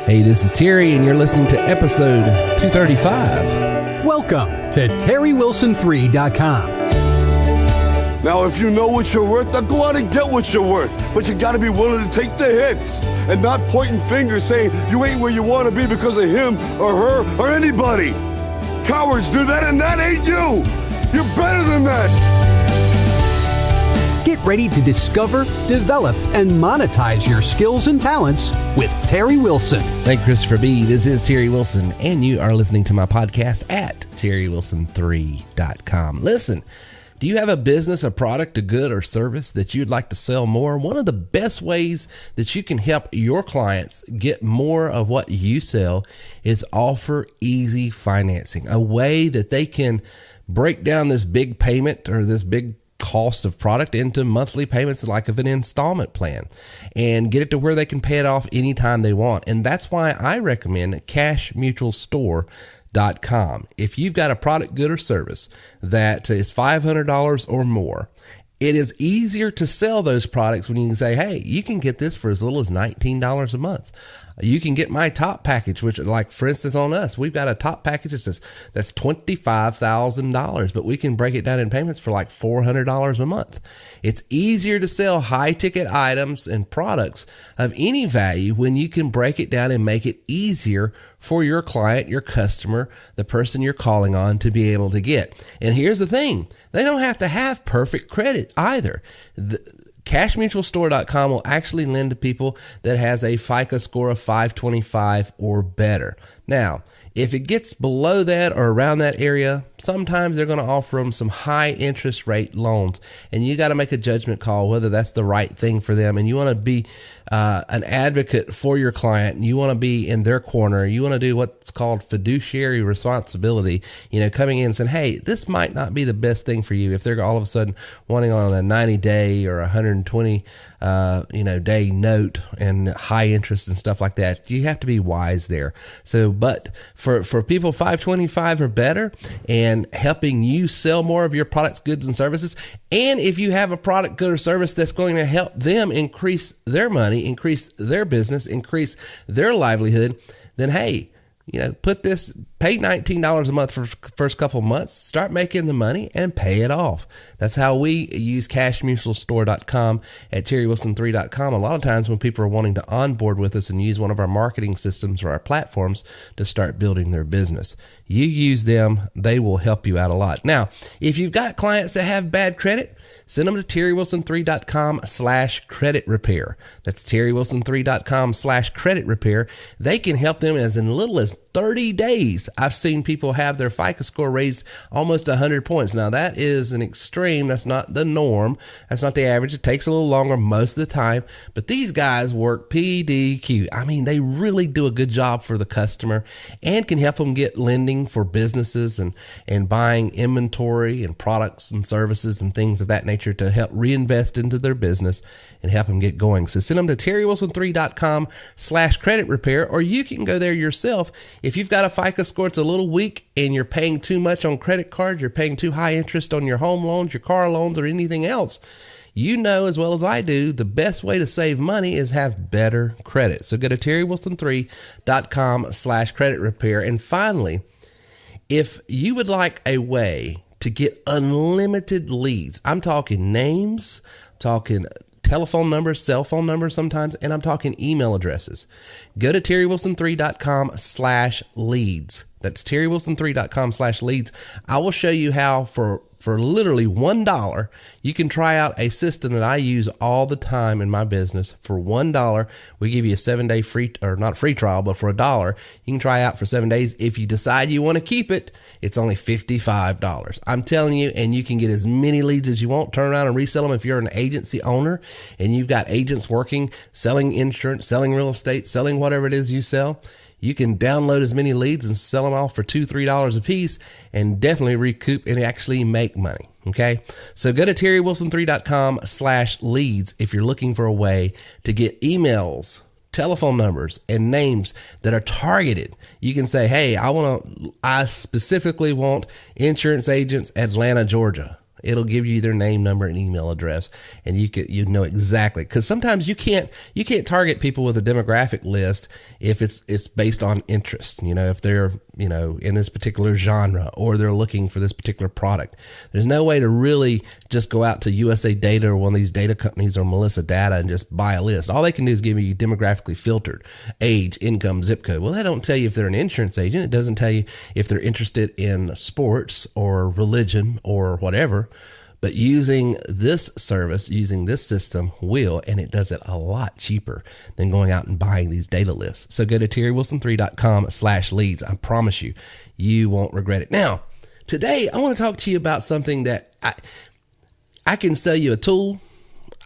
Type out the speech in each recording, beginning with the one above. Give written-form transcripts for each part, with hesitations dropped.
Hey, this is Terry, and you're listening to episode 235. Welcome to TerryWilson3.com. Now, if you know what you're worth, now go out and get what you're worth. But you got to be willing to take the hits and not pointing fingers saying you ain't where you want to be because of him or her or anybody. Cowards do that, and that ain't you. You're better than that. Get ready to discover, develop, and monetize your skills and talents with Terry Wilson. Thank you, Christopher B. This is Terry Wilson, and you are listening to my podcast at TerryWilson3.com. Listen, do you have a business, a product, a good, or service that you'd like to sell more? One of the best ways that you can help your clients get more of what you sell is offer easy financing, a way that they can break down this big payment or this big cost of product into monthly payments like of an installment plan and get it to where they can pay it off anytime they want. And that's why I recommend cashmutualstore.com. If you've got a product, good, or service that is $500 or more, it is easier to sell those products when you can say, hey, you can get this for as little as $19 a month. You can get my top package, which, like, for instance, on us, we've got a top package that's $25,000, but we can break it down in payments for like $400 a month. It's easier to sell high ticket items and products of any value when you can break it down and make it easier for your client, your customer, the person you're calling on to be able to get. And here's the thing, they don't have to have perfect credit either. CashMutualStore.com will actually lend to people that has a FICO score of 525 or better. Now, if it gets below that or around that area, sometimes they're going to offer them some high interest rate loans, and you got to make a judgment call whether that's the right thing for them. And you want to be an advocate for your client, and you want to be in their corner. You want to do what's called fiduciary responsibility, coming in and saying, hey, this might not be the best thing for you if they're all of a sudden wanting on a 90-day or 120 day note and high interest and stuff like that. You have to be wise there. So, but for people 525 or better and helping you sell more of your products, goods, and services, and if you have a product, good, or service that's going to help them increase their money, increase their business, increase their livelihood, then hey, pay $19 a month for first couple months, start making the money and pay it off. That's how we use cashmutualstore.com at terrywilson3.com. A lot of times when people are wanting to onboard with us and use one of our marketing systems or our platforms to start building their business, you use them, they will help you out a lot. Now, if you've got clients that have bad credit, send them to terrywilson3.com/credit repair. That's terrywilson3.com/credit repair. They can help them as in little as 30 days. I've seen people have their FICO score raised almost 100 points. Now, that is an extreme. That's not the norm. That's not the average. It takes a little longer most of the time. But these guys work PDQ. I mean, they really do a good job for the customer and can help them get lending for businesses and buying inventory and products and services and things of that nature to help reinvest into their business and help them get going. So send them to terrywilson3.com/credit repair, or you can go there yourself. If you've got a FICO score that's a little weak and you're paying too much on credit cards, you're paying too high interest on your home loans, your car loans, or anything else, you know as well as I do, the best way to save money is have better credit. So go to terrywilson3.com/credit repair. And finally, if you would like a way to get unlimited leads, I'm talking names, I'm talking telephone numbers, cell phone numbers sometimes, and I'm talking email addresses. Go to terrywilson3.com/leads. That's terrywilson3.com/leads. I will show you how for literally $1, you can try out a system that I use all the time in my business. For $1, we give you a 7-day free, or not free trial, but for $1, you can try out for 7 days. If you decide you want to keep it, it's only $55. I'm telling you, and you can get as many leads as you want. Turn around and resell them if you're an agency owner and you've got agents working, selling insurance, selling real estate, selling whatever it is you sell. You can download as many leads and sell them off for $2, $3 a piece and definitely recoup and actually make money. Okay. So go to terrywilson3.com/leads if you're looking for a way to get emails, telephone numbers, and names that are targeted. You can say, hey, I specifically want insurance agents, Atlanta, Georgia. It'll give you their name, number, and email address, and you know exactly. Because sometimes you can't target people with a demographic list if it's based on interest. If they're in this particular genre or they're looking for this particular product. There's no way to really just go out to USA Data or one of these data companies or Melissa Data and just buy a list. All they can do is give you demographically filtered age, income, zip code. Well, they don't tell you if they're an insurance agent. It doesn't tell you if they're interested in sports or religion or whatever. But using this service, using this system will, and it does it a lot cheaper than going out and buying these data lists. So go to terrywilson3.com/leads. I promise you, you won't regret it. Now, today I want to talk to you about something that I can sell you a tool.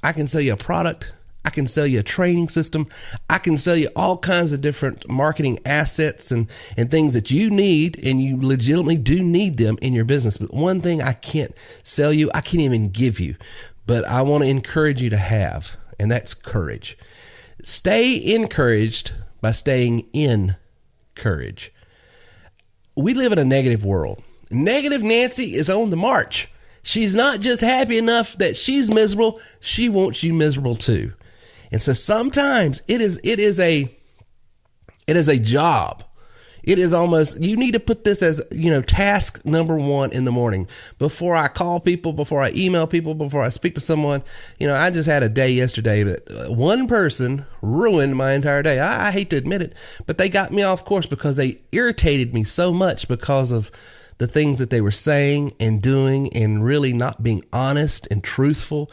I can sell you a product. I can sell you a training system. I can sell you all kinds of different marketing assets and things that you need, and you legitimately do need them in your business. But one thing I can't sell you, I can't even give you, but I want to encourage you to have, and that's courage. Stay encouraged by staying in courage. We live in a negative world. Negative Nancy is on the march. She's not just happy enough that she's miserable, she wants you miserable too. And so sometimes it is a job. It is almost, you need to put this as, task number one in the morning. Before I call people, before I email people, before I speak to someone, I just had a day yesterday that one person ruined my entire day. I hate to admit it, but they got me off course because they irritated me so much because of the things that they were saying and doing and really not being honest and truthful.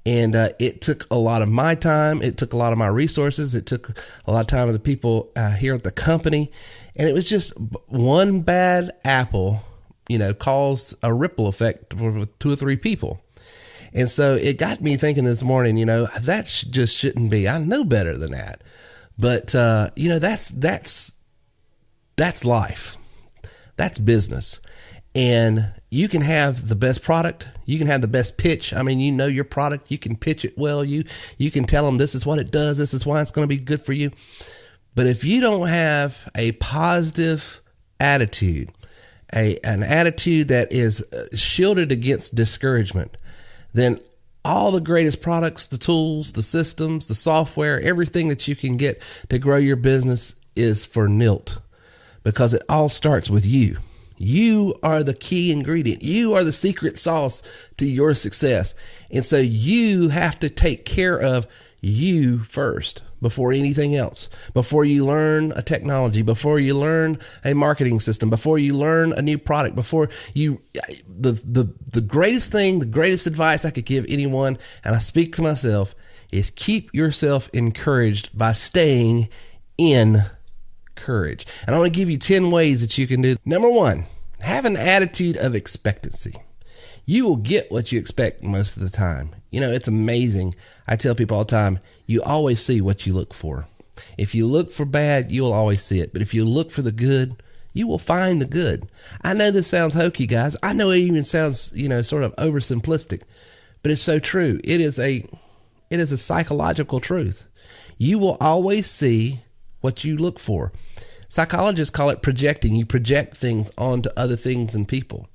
And it took a lot of my time. It took a lot of my resources. It took a lot of time of the people here at the company. And it was just one bad apple, caused a ripple effect with 2 or 3 people. And so it got me thinking this morning, that just shouldn't be. I know better than that. But, that's life. That's business. And you can have the best product. You can have the best pitch. I mean, your product. You can pitch it well. You can tell them this is what it does. This is why it's going to be good for you. But if you don't have a positive attitude, an attitude that is shielded against discouragement, then all the greatest products, the tools, the systems, the software, everything that you can get to grow your business is for naught, because it all starts with you. You are the key ingredient. You are the secret sauce to your success. And so you have to take care of you first before anything else. Before you learn a technology, before you learn a marketing system, before you learn a new product, before you, the greatest thing, the greatest advice I could give anyone, and I speak to myself, is keep yourself encouraged by staying in courage. And I want to give you 10 ways that you can do. Number 1, have an attitude of expectancy. You will get what you expect most of the time. It's amazing. I tell people all the time, you always see what you look for. If you look for bad, you'll always see it. But if you look for the good, you will find the good. I know this sounds hokey, guys. I know it even sounds, sort of oversimplistic, but it's so true. It is a psychological truth. You will always see what you look for. Psychologists call it projecting. You project things onto other things and people.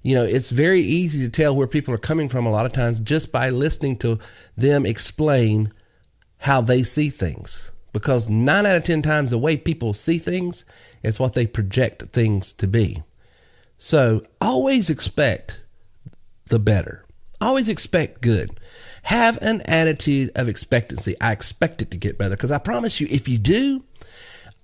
It's very easy to tell where people are coming from a lot of times just by listening to them explain how they see things. Because 9 out of 10 times the way people see things is what they project things to be. So always expect the better. Always expect good. Have an attitude of expectancy. I expect it to get better, because I promise you, if you do,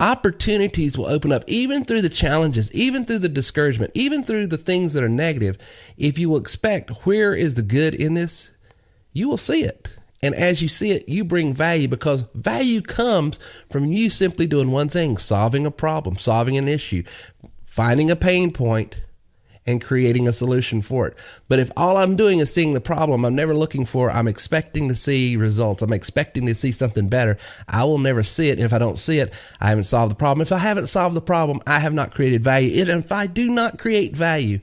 opportunities will open up, even through the challenges, even through the discouragement, even through the things that are negative. If you will expect where is the good in this, you will see it. And as you see it, you bring value, because value comes from you simply doing one thing: solving a problem, solving an issue, finding a pain point, and creating a solution for it. But if all I'm doing is seeing the problem, I'm expecting to see results. I'm expecting to see something better. I will never see it. And if I don't see it, I haven't solved the problem. If I haven't solved the problem, I have not created value. And if I do not create value,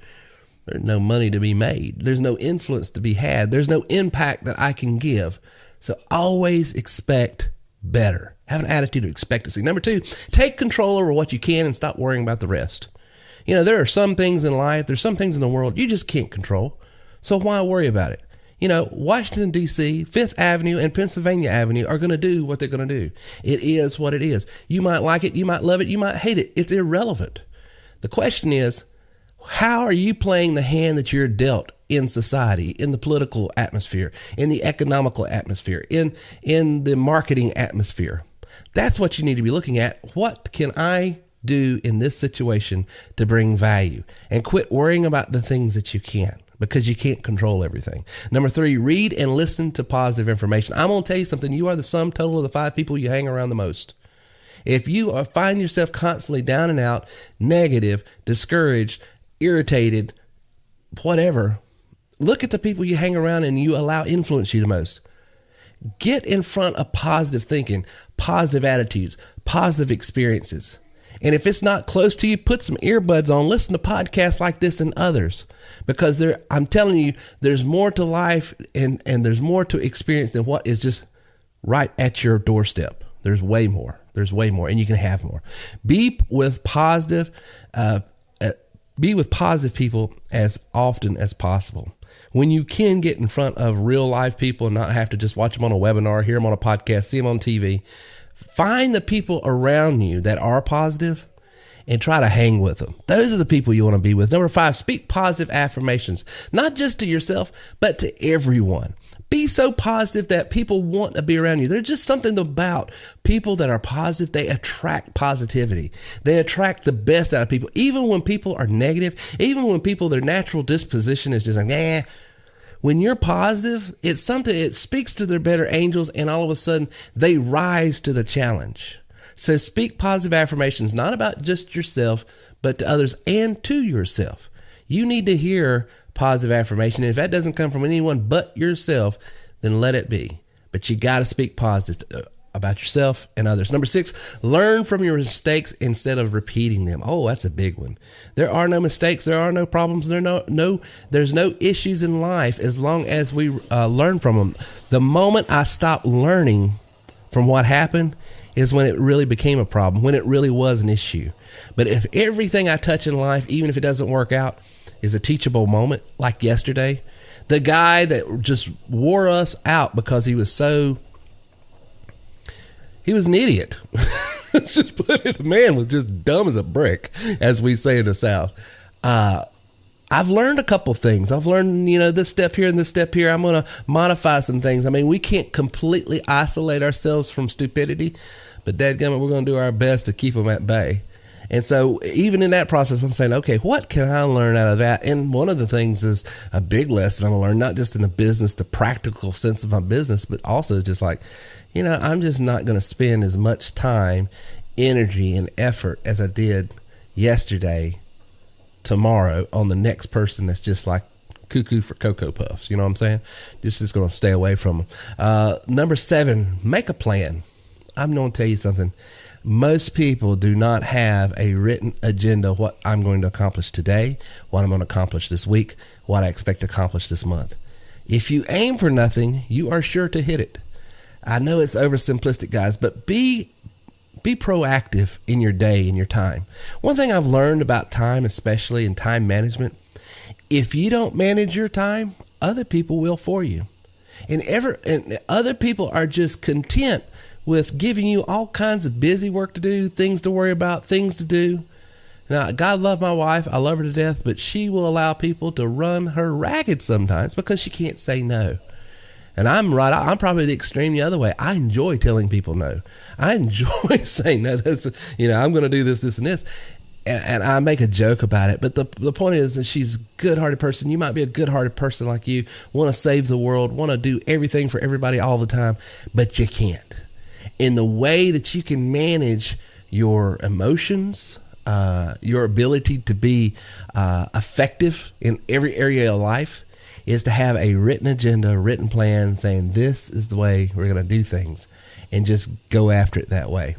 there's no money to be made. There's no influence to be had. There's no impact that I can give. So always expect better. Have an attitude of expectancy. Number 2, take control over what you can and stop worrying about the rest. There are some things in life, there's some things in the world you just can't control. So why worry about it? You know, Washington, D.C., Fifth Avenue, and Pennsylvania Avenue are going to do what they're going to do. It is what it is. You might like it, you might love it, you might hate it. It's irrelevant. The question is, how are you playing the hand that you're dealt in society, in the political atmosphere, in the economical atmosphere, in the marketing atmosphere? That's what you need to be looking at. What can I do in this situation to bring value? And quit worrying about the things that you can't, because you can't control everything. Number 3, read and listen to positive information. I'm going to tell you something. You are the sum total of the 5 people you hang around the most. If you find yourself constantly down and out, negative, discouraged, irritated, whatever, look at the people you hang around and you allow influence you the most. Get in front of positive thinking, positive attitudes, positive experiences. And if it's not close to you, put some earbuds on, listen to podcasts like this and others, because I'm telling you, there's more to life and there's more to experience than what is just right at your doorstep. There's way more. There's way more, and you can have more. Be with positive people as often as possible. When you can get in front of real life people and not have to just watch them on a webinar, hear them on a podcast, see them on TV, find the people around you that are positive and try to hang with them. Those are the people you want to be with. Number 5, speak positive affirmations, not just to yourself, but to everyone. Be so positive that people want to be around you. There's just something about people that are positive. They attract positivity. They attract the best out of people. Even when people are negative, even when people, their natural disposition is just like, nah. When you're positive, it's something, it speaks to their better angels, and all of a sudden they rise to the challenge. So speak positive affirmations, not about just yourself, but to others and to yourself. You need to hear positive affirmation. And if that doesn't come from anyone but yourself, then let it be. But you got to speak positive about yourself and others. Number 6, learn from your mistakes instead of repeating them. Oh, that's a big one. There are no mistakes. There are no problems. There's no issues in life as long as we learn from them. The moment I stopped learning from what happened is when it really became a problem, when it really was an issue. But if everything I touch in life, even if it doesn't work out, is a teachable moment, like yesterday, the guy that just wore us out because he was an idiot. Let's just put it, the man was just dumb as a brick, as we say in the South. I've learned a couple things. I've learned, this step here and this step here. I'm going to modify some things. I mean, we can't completely isolate ourselves from stupidity, but dadgummit, we're going to do our best to keep them at bay. And so even in that process, I'm saying, okay, what can I learn out of that? And one of the things is a big lesson I'm going to learn, not just in the business, the practical sense of my business, but also just like, I'm just not going to spend as much time, energy, and effort as I did yesterday, tomorrow on the next person that's just like cuckoo for Cocoa Puffs. You know what I'm saying? Just going to stay away from them. Number 7, make a plan. I'm going to tell you something. Most people do not have a written agenda, what I'm going to accomplish today, what I'm going to accomplish this week, what I expect to accomplish this month. If you aim for nothing, you are sure to hit it. I know it's oversimplistic, guys, but be proactive in your day and your time. One thing I've learned about time, especially in time management, if you don't manage your time, other people will for you. And other people are just content with giving you all kinds of busy work to do, things to worry about, things to do. Now, God love my wife. I love her to death, but she will allow people to run her ragged sometimes because she can't say no. And I'm probably the extreme the other way. I enjoy telling people no. I enjoy saying no. That's, I'm going to do this, this, and this. And I make a joke about it. But the point is that she's a good-hearted person. You might be a good-hearted person like you, want to save the world, want to do everything for everybody all the time, but you can't. In the way that you can manage your emotions, your ability to be effective in every area of life is to have a written agenda, a written plan saying this is the way we're going to do things and just go after it that way.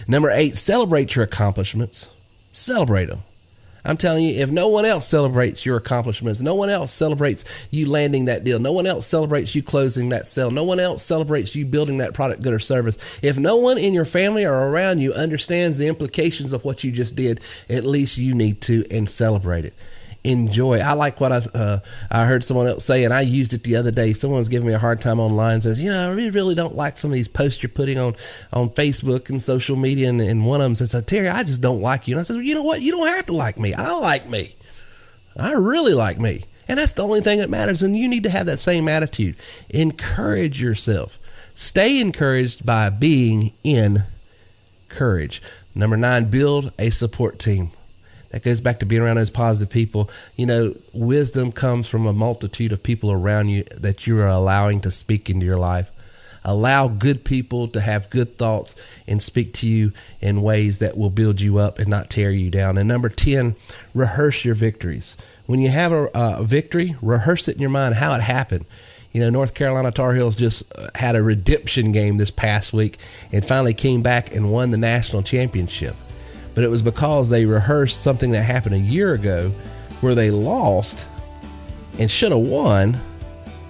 Number 8, celebrate your accomplishments. Celebrate them. I'm telling you, if no one else celebrates your accomplishments, no one else celebrates you landing that deal, no one else celebrates you closing that sale, no one else celebrates you building that product, good, or service. If no one in your family or around you understands the implications of what you just did, at least you need to and celebrate it. enjoy. I like what I heard someone else say, and I used it the other day. Someone was giving me a hard time online, says, I really don't like some of these posts you're putting on Facebook and social media, and one of them says, Terry, I just don't like you. And I said, well, you know what? You don't have to like me. I like me. I really like me. And that's the only thing that matters, and you need to have that same attitude. Encourage yourself. Stay encouraged by being in courage. Number 9, build a support team. That goes back to being around those positive people. Wisdom comes from a multitude of people around you that you are allowing to speak into your life. Allow good people to have good thoughts and speak to you in ways that will build you up and not tear you down. And number 10, rehearse your victories. When you have a victory, rehearse it in your mind how it happened. North Carolina Tar Heels just had a redemption game this past week and finally came back and won the national championship. But it was because they rehearsed something that happened a year ago where they lost and should have won,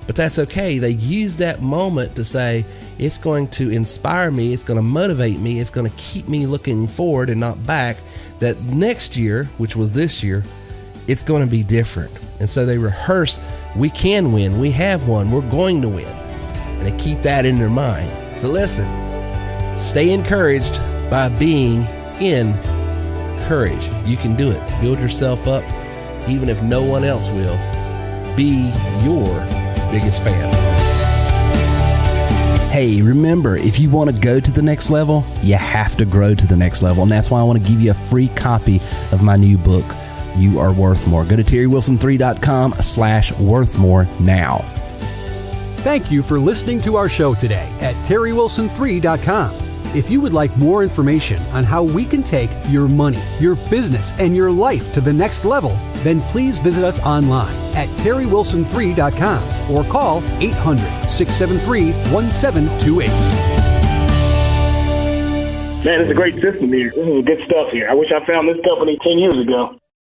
but that's okay. They used that moment to say, it's going to inspire me, it's going to motivate me, it's going to keep me looking forward and not back, that next year, which was this year, it's going to be different. And so they rehearse, we can win, we have won, we're going to win. And they keep that in their mind. So listen, stay encouraged by being in courage. You can do it. Build yourself up, even if no one else will. Be your biggest fan. Hey, remember, if you want to go to the next level, you have to grow to the next level. And that's why I want to give you a free copy of my new book, You Are Worth More. Go to terrywilson3.com/worthmore now. Thank you for listening to our show today at terrywilson3.com. If you would like more information on how we can take your money, your business, and your life to the next level, then please visit us online at terrywilson3.com or call 800-673-1728. Man, it's a great system here. This is good stuff here. I wish I found this company 10 years ago.